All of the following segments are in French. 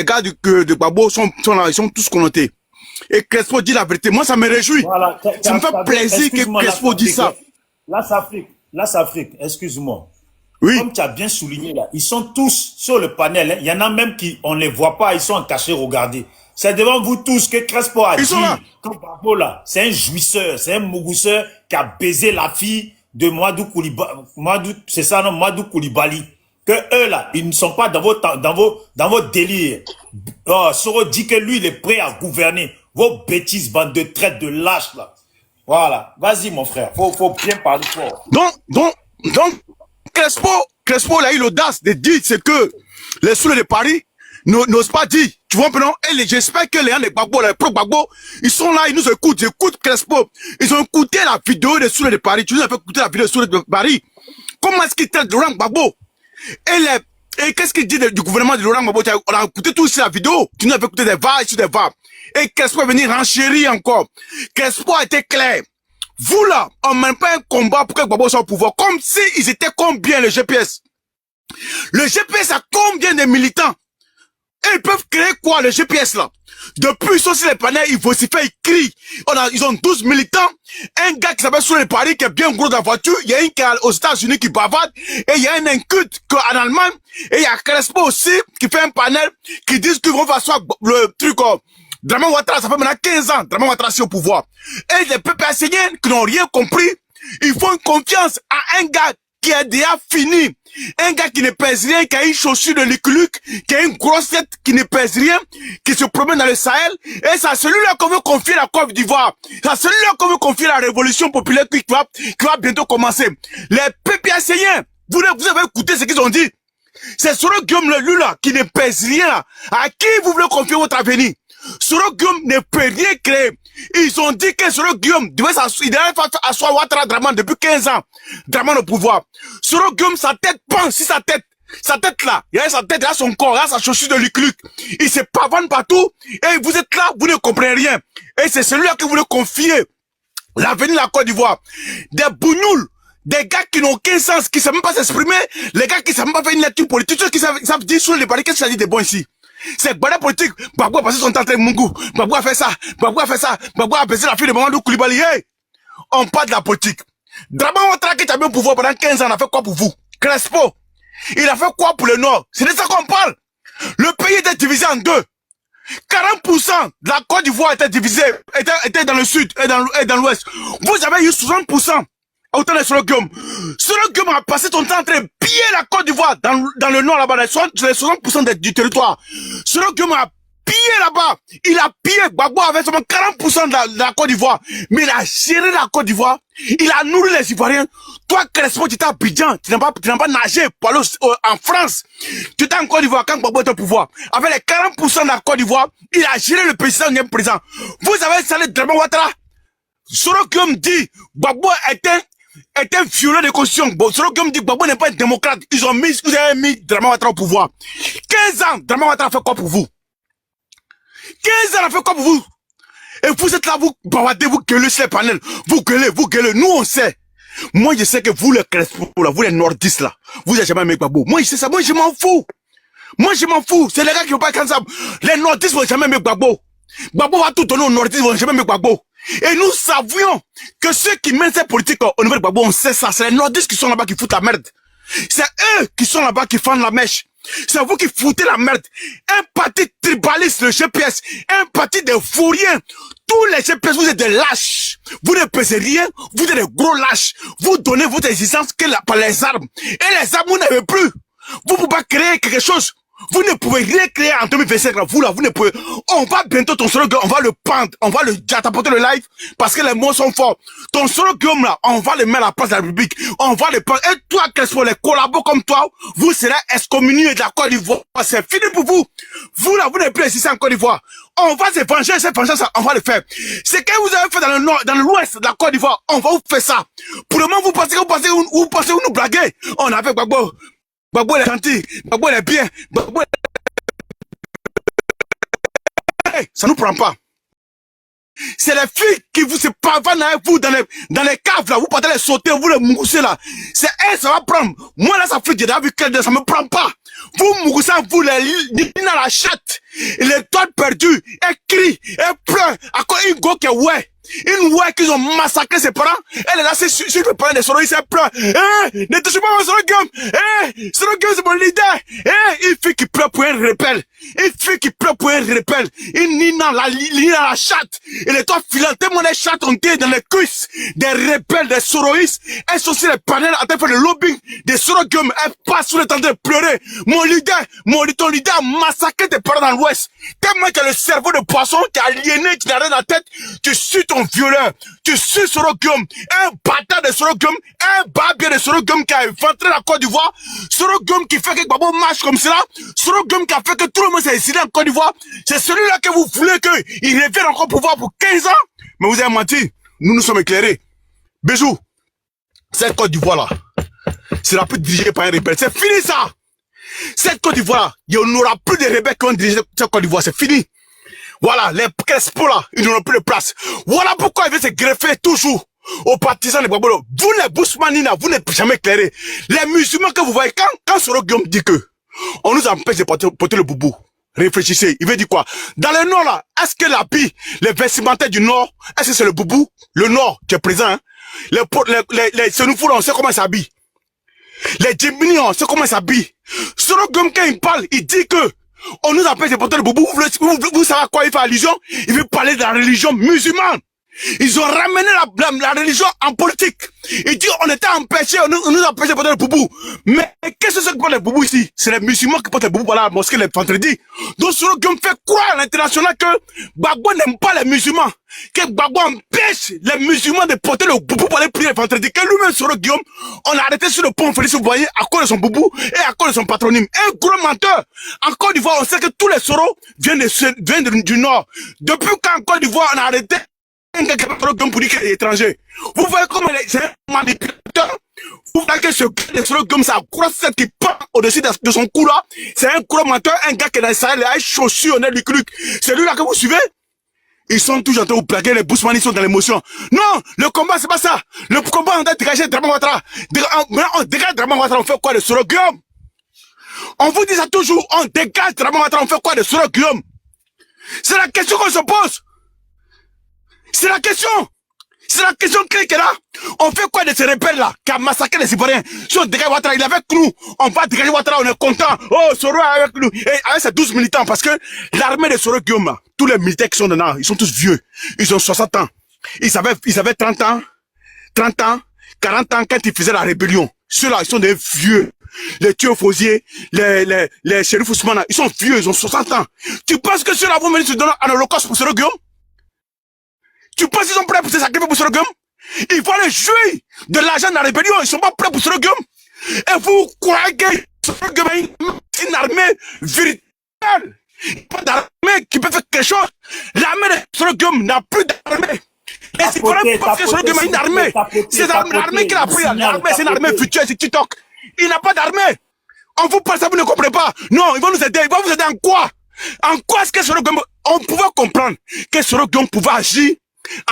gars de Gbagbo sont là, ils sont tous connotés. Et Crespo dit la vérité. Moi, ça me réjouit. Voilà, Ça me fait plaisir que Crespo dise ça. L'Afrique, excuse-moi. Oui. Comme tu as bien souligné là, ils sont tous sur le panel. Hein. Il y en a même qui, on ne les voit pas, ils sont cachés, regardez. C'est devant vous tous que Crespo a dit que Gbagbo là, c'est un jouisseur, c'est un mougousseur qui a baisé la fille de Mamadou Koulibaly. C'est ça, non, Mamadou Koulibaly. Que eux là, ils ne sont pas dans vos délires. Oh, Soro dit que lui, il est prêt à gouverner. Vos bêtises, bande de traite de lâches là. Voilà. Vas-y, mon frère. Faut bien parler fort. Donc, Crespo, il a eu l'audace de dire ce que les soulets de Paris n'osent pas dire. Tu vois, maintenant, et j'espère que les gens de Gbagbo, les pro-Gbagbo, ils sont là, ils nous écoutent. J'écoute Crespo. Ils ont écouté la vidéo des soulets de Paris. Tu nous as fait écouter la vidéo des soulets de Paris. Comment est-ce qu'il traite Laurent Gbagbo? Et qu'est-ce qu'il dit du gouvernement de Laurent Gbagbo? On a écouté tout sur la vidéo. Tu nous as fait écouter des VAR sur des VAR. Et Crespo est venu renchérir encore. Crespo a été clair. Vous là, on ne mène pas un combat pour que Gbagbo soit au pouvoir. Comme si ils étaient combien le GPS? Le GPS a combien de militants? Et ils peuvent créer quoi le GPS là? Depuis ils sont sur les panels, ils vocifèrent, ils crient. Ils ont 12 militants. Un gars qui s'appelle Souley de Paris qui est bien gros dans la voiture. Il y a un qui est aux États-Unis qui bavarde. Et il y a un inculte en Allemagne. Et il y a Crespo aussi qui fait un panel qui dit qu'ils vont faire soit le truc. Draman Ouattara, ça fait maintenant 15 ans. Draman Ouattara est au pouvoir. Et les peuples assyriens qui n'ont rien compris, ils font confiance à un gars qui est déjà fini. Un gars qui ne pèse rien, qui a une chaussure de Luc, qui a une grosse tête, qui ne pèse rien, qui se promène dans le Sahel. Et c'est à celui-là qu'on veut confier la Côte d'Ivoire. C'est à celui-là qu'on veut confier la révolution populaire qui va bientôt commencer. Les peuples assyriens, vous avez écouté ce qu'ils ont dit. C'est Soro Guillaume lui là, qui ne pèse rien. À qui vous voulez confier votre avenir? Soro Guillaume ne peut rien créer. Ils ont dit que Soro Guillaume devait asseoir Ouattara Draman depuis 15 ans. Draman au pouvoir. Soro Guillaume, sa tête pense si sa tête là, il y a sa tête, il y a son corps, il y a sa chaussure de Luc. Il se pavane partout. Et vous êtes là, vous ne comprenez rien. Et c'est celui-là que vous voulez confier l'avenir de la Côte d'Ivoire. Des bougnoules. Des gars qui n'ont aucun sens, qui ne savent même pas s'exprimer, les gars qui ne savent même pas faire une lecture politique, ceux qui savent dire sur les barils, qu'est-ce que ça dit de bon ici? C'est baril politique, Gbagbo a passé son temps avec Mungu, Gbagbo a fait ça, Gbagbo a baissé la fille de Mamadou Koulibaly. Hey, on parle de la politique. Draman Ouattara qui a bien au pouvoir pendant 15 ans, il a fait quoi pour vous? Crespo, il a fait quoi pour le Nord? C'est de ça qu'on parle. Le pays était divisé en deux. 40% de la Côte d'Ivoire était divisée, était dans le sud et dans l'ouest. Vous avez eu 60%. Autant de Soro Guillaume. Soro Guillaume a passé son temps en train de piller la Côte d'Ivoire dans le nord là-bas, les 60% du territoire. Soro Guillaume a pillé là-bas. Il a pillé. Gbagbo avait seulement 40% de la Côte d'Ivoire. Mais il a géré la Côte d'Ivoire. Il a nourri les Ivoiriens. Toi, Crespo, tu étais à Abidjan. Tu n'as pas nagé pour aller en France. Tu étais en Côte d'Ivoire quand Gbagbo était au pouvoir. Avec les 40% de la Côte d'Ivoire, il a géré le pays sans présent. Vous avez salé Draman Ouattara. Soro Guillaume dit, Gbagbo était un violeur de constitution. Bon, Soro Guillaume dit, Gbagbo n'est pas un démocrate. Vous avez mis Draman Ouattara au pouvoir. 15 ans, Draman Ouattara a fait quoi pour vous? 15 ans, il a fait quoi pour vous? Et vous êtes là, vous bavardez, vous gueulez sur les panels. Vous gueulez. Nous, on sait. Moi, je sais que vous, les Crespo, là, vous, les nordistes, là, vous n'avez jamais aimé Gbagbo. Moi, je sais ça. Moi, je m'en fous. C'est les gars qui n'ont pas être ensemble. Les nordistes vont jamais aimer Gbagbo. Gbagbo va tout donner aux nordistes, vont jamais aimer Gbagbo. Et nous savions que ceux qui mènent cette politique au niveau de Gbagbo, on sait ça. C'est les nordistes qui sont là-bas qui foutent la merde. C'est eux qui sont là-bas qui fendent la mèche. C'est vous qui foutez la merde. Un parti tribaliste, le GPS. Un parti de fourriens. Tous les GPS, vous êtes des lâches. Vous ne pesez rien. Vous êtes des gros lâches. Vous donnez votre existence que par les armes. Et les armes, vous n'avez plus. Vous ne pouvez pas créer quelque chose. Vous ne pouvez rien créer en 2025, là. Vous ne pouvez. On va bientôt ton solo Guillaume, on va le pendre, on va le t'apporter le live, parce que les mots sont forts. Ton solo Guillaume, là, on va le mettre à la place de la République. On va le pendre. Et toi, Crespo, les collabos comme toi, vous serez excommuniés de la Côte d'Ivoire. C'est fini pour vous. Vous, là, vous n'êtes plus ici en Côte d'Ivoire. On va se venger, cette vengeance, on va le faire. C'est que vous avez fait dans le nord, dans l'ouest de la Côte d'Ivoire, on va vous faire ça. Pour le moment, vous pensez vous nous blaguez. On a fait Gbagbo. Gbagbo est gentil, Gbagbo est bien, Gbagbo est... Hey, ça nous prend pas. C'est les filles qui vous se pavanent avec vous dans les caves là, vous partez les sauter, vous les mousser là. C'est elle, ça va prendre. Moi là, ça fait déjà vu que ça me prend pas. Vous moussez, vous les dans la chatte. Les toits perdus, elle crie, elle pleure. À quoi une go qui est ouais. Une ouais qu'ils ont massacré ses parents. Elle est là, c'est sur le parent des soros, elle pleure. Ne touchez pas mon sorogum. Sorogum, c'est mon leader. Une fille qui pleure pour un rebelle. Une fille qui pleure pour un rebelle. Une nina la chatte. Et les toits filants, tellement les chattes ont été dans les cuisses des rebelles, des soroïstes. Elles sont sur les panels en train de faire le lobbying des sorogum. Elles passent sur le temps de pleurer. Ton leader a massacré tes parents dans l'Ouest. Tellement que le cerveau de poisson qui a aliéné, qui n'a rien dans la tête, tu suis ton violeur, tu suis Sorogum, un bâtard de Sorogum, un barbier de Sorogum qui a inventé la Côte d'Ivoire, Sorogum qui fait que Gbagbo marche comme cela, Sorogum qui a fait que tout le monde s'est décidé en Côte d'Ivoire, c'est celui-là que vous voulez qu'il revienne encore au pouvoir pour 15 ans, mais vous avez menti, nous sommes éclairés. Bisous, cette Côte d'Ivoire là, sera plus dirigée par un rebelle, c'est fini ça. Cette Côte d'Ivoire, il n'y aura plus de rebelles qui vont diriger cette Côte d'Ivoire, c'est fini. Voilà, les Crespo là, ils n'auront plus de place. Voilà pourquoi ils veulent se greffer toujours aux partisans de Gbagbo. Vous les Bousmanina, vous n'êtes jamais éclairés. Les musulmans que vous voyez, quand Sorogum dit que on nous empêche de porter le boubou, réfléchissez, il veut dire quoi? Dans le nord là, est-ce que l'habit, les vestimentaires du nord, est-ce que c'est le boubou? Le nord qui est présent, hein? Les Sénoufous là, on sait comment ils s'habillent. Les Djimini, on sait comment ils s'habillent. Sorogum, quand il parle, il dit que on nous empêche de porter le boubou. Vous savez à quoi il fait allusion? Il veut parler de la religion musulmane. Ils ont ramené la religion en politique. Il dit on était empêchés, on nous empêche de porter le boubou. Mais qu'est-ce que c'est que porte le boubou ici? C'est les musulmans qui portent le boubou par la mosquée les vendredis. Donc Sorogum fait croire à l'international que Gbagbo n'aime pas les musulmans. Que Gbagbo empêche les musulmans de porter le boubou pour aller prier le vendredi. Que lui-même Sorogum, on a arrêté sur le pont Félix Houphouët à cause de son boubou et à cause de son patronyme. Un gros menteur. En Côte d'Ivoire, on sait que tous les Soros viennent du nord. Depuis qu'en Côte d'Ivoire, on a arrêté un gars qui a Sorogum pour dire qu'il est étranger. Vous voyez comment c'est un manipulateur. Vous voyez que ce gars de Sorogum, ça croise celle qui part au-dessus de son cou là. C'est un gros menteur, un gars qui est dans le Sahel, il a une chaussure au nez du cluc. C'est lui là que vous suivez? Ils sont toujours en train de vous plaquer, les Bousman, ils sont dans l'émotion. Non, le combat, c'est pas ça. Le combat, on doit dégager Draman Ouattara. On dégage Draman Ouattara, on fait quoi de Sorogum? On vous dit ça toujours, on dégage Draman Ouattara, on fait quoi de Sorogum? C'est la question qu'on se pose. C'est la question. C'est la question clé qui est là. On fait quoi de ces rebelles-là qui a massacré les Ivoiriens? Si on dégage Ouattara, il est avec nous. On va dégager Ouattara, on est content. Oh, Soro est avec nous. Et avec ses 12 militants, parce que l'armée de Sorogum, là, tous les militaires qui sont dedans, ils sont tous vieux. Ils ont 60 ans. Ils avaient 30 ans, 40 ans quand ils faisaient la rébellion. Ceux-là, ils sont des vieux. Les Théophosiers, les shérifs Ousmane, ils sont vieux, ils ont 60 ans. Tu penses que ceux-là vont venir se donner un holocauste pour Sorogum? Tu penses qu'ils sont prêts pour se sacrifier pour Sorogum? Ils vont aller jouer de l'argent dans la rébellion, ils sont pas prêts pour Sorogum. Et vous croyez que Sorogum a une armée véritable? Pas d'armée qui peut faire quelque chose. L'armée de Sorogum n'a plus d'armée. Et c'est vraiment parce que Sorogum a une armée. C'est l'armée qu'il a pris. L'armée, c'est une armée future, c'est TikTok. Il n'a pas d'armée. On vous parle ça, vous ne comprenez pas. Non, ils vont nous aider. Ils vont vous aider en quoi? En quoi est-ce que Sorogum... On pouvait comprendre que Sorogum pouvait agir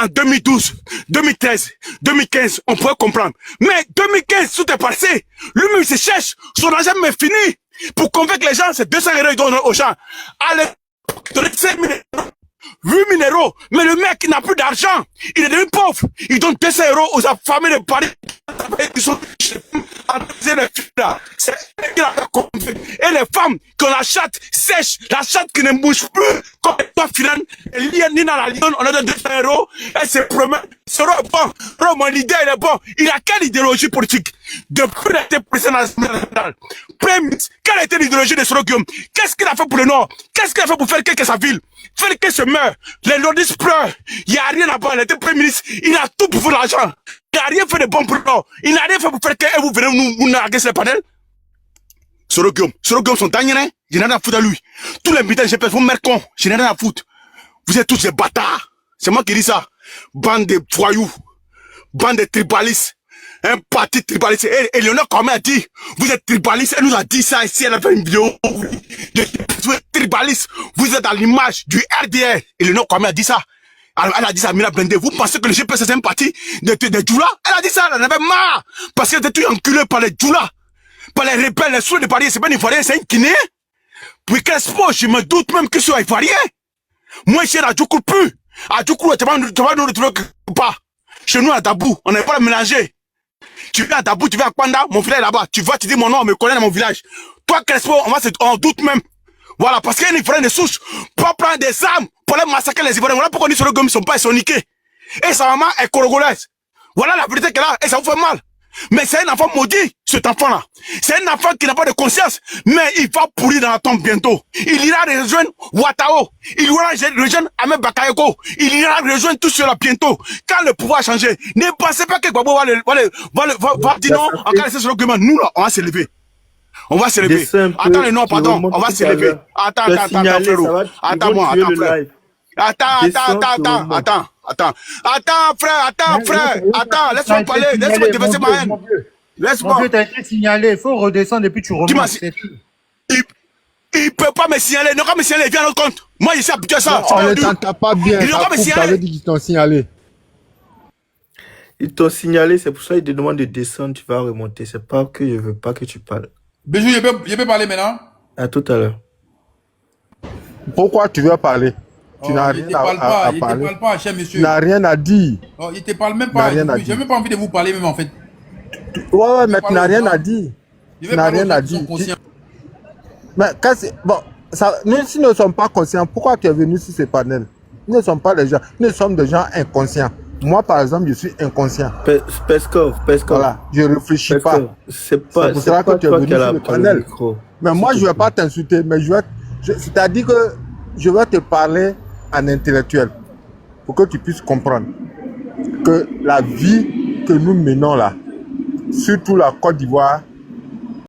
en 2012, 2013, 2015, on pouvait comprendre. Mais 2015, tout est passé. Lui-même, il se cherche. Son argent est fini. Pour convaincre les gens, c'est 200 €, ils donnent aux gens. Allez, donner 5 000 €, 8 000 €. Mais le mec, il n'a plus d'argent. Il est devenu pauvre. Il donne 200 € aux familles de Paris. Ils sont c'est et les femmes qui ont la chatte sèche, la chatte qui ne bouge plus, comme toi, Finan, ni dans la Lyon, on a donné 200 €, elle se promet, sera bon, mon leader, il est bon, il a quelle idéologie politique? Depuis qu'il a été président national, quelle a été l'idéologie de Sorogum? Qu'est-ce qu'il a fait pour le Nord? Qu'est-ce qu'il a fait pour faire que sa ville? Faire que se meurt, les nordistes pleurent, il n'y a rien là-bas, il a été premier ministre, il a tout pour l'argent. Il n'a rien fait de bon pour nous. Il n'a rien fait pour faire que vous venez nous narguer sur les panels. Sorogum sont derniers, je n'ai rien à foutre à lui. Tous les militaires GPS, vous mercons, je n'ai rien à foutre. Vous êtes tous des bâtards. C'est moi qui dis ça. Bande de voyous. Bande de tribalistes. Un parti tribaliste. Et Léonard Kwame a dit, vous êtes tribaliste. Elle nous a dit ça ici, elle a fait une vidéo. Vous êtes tribaliste. Vous êtes à l'image du RDR. Et Léonard Kwame a dit ça. Elle a dit ça, Mila Blende. Vous pensez que le GPS c'est un parti de Djoula? Elle a dit ça, elle en avait marre. Parce qu'elle était tout enculée par les Djoula. Par les rebelles, les sous de Paris. C'est pas un Ivoirien, c'est un Guinéen. Puis Crespo, je me doute même que c'est un Ivoirien. Moi, je suis à Djoukoul plus. À Djoukoul, tu vas nous retrouver pas. Chez nous, à Dabou, on n'est pas mélangé. Tu viens à Dabou, tu viens à Kwanda, mon village est là-bas. Tu vas, tu dis mon nom, on me connaît dans mon village. Toi, Crespo, on doute même. Voilà, parce qu'il y a un Ivoirien de souche. Pour prendre des armes, pour les massacrer les Ivoiriens. Voilà pourquoi on dit sur le gomme, ils sont pas, ils sont niqués. Et sa maman est congolaise. Voilà la vérité qu'elle a, et ça vous fait mal. Mais c'est un enfant maudit, cet enfant-là. C'est un enfant qui n'a pas de conscience, mais il va pourrir dans la tombe bientôt. Il ira rejoindre Ouattao. Il ira rejoindre Ahmed Bakayoko. Il ira rejoindre tout cela bientôt. Quand le pouvoir a changé, ne pensez pas que Gbagbo va dire non, en cas de ce document, nous là, on va s'élever. On va s'élever. Attends le nom, pardon, on va s'élever. Attends, frérot. Attends-moi, attends, frère. Attends, frère, laisse-moi parler, laisse-moi déverser ma haine. Laisse-moi. Mon vieux, t'as été signalé, il faut redescendre et puis tu remontes. Il peut pas me signaler, il ne peut pas me signaler, viens à notre compte. Moi, je suis habitué à ça. On ne t'entend pas bien, il ne peut pas me signaler. Ça veut dire qu'ils t'ont signalé. Ils t'ont signalé, c'est pour ça qu'ils te demandent de descendre, tu vas remonter. C'est pas que je veux pas que tu parles. Bijou, je peux parler maintenant? À tout à l'heure. Pourquoi tu veux parler? Tu n'as rien à parler. Il ne te parle pas, cher monsieur. Tu n'as rien à dire. Oh, il ne te parle même pas. Je n'ai même pas envie de vous parler, même en fait. Ouais, mais tu n'as rien à dire. Tu n'as rien à dire. Mais bon, nous, si nous ne sommes pas conscients, pourquoi tu es venu sur ces panels? Nous ne sommes pas des gens. Nous sommes des gens inconscients. Moi, par exemple, je suis inconscient. Peskov. Voilà, je ne réfléchis pas. C'est pour ça que tu es venu sur le panel. Mais moi, je ne vais pas t'insulter, mais c'est-à-dire que je vais te parler en intellectuel pour que tu puisses comprendre que la vie que nous menons là, surtout la Côte d'Ivoire,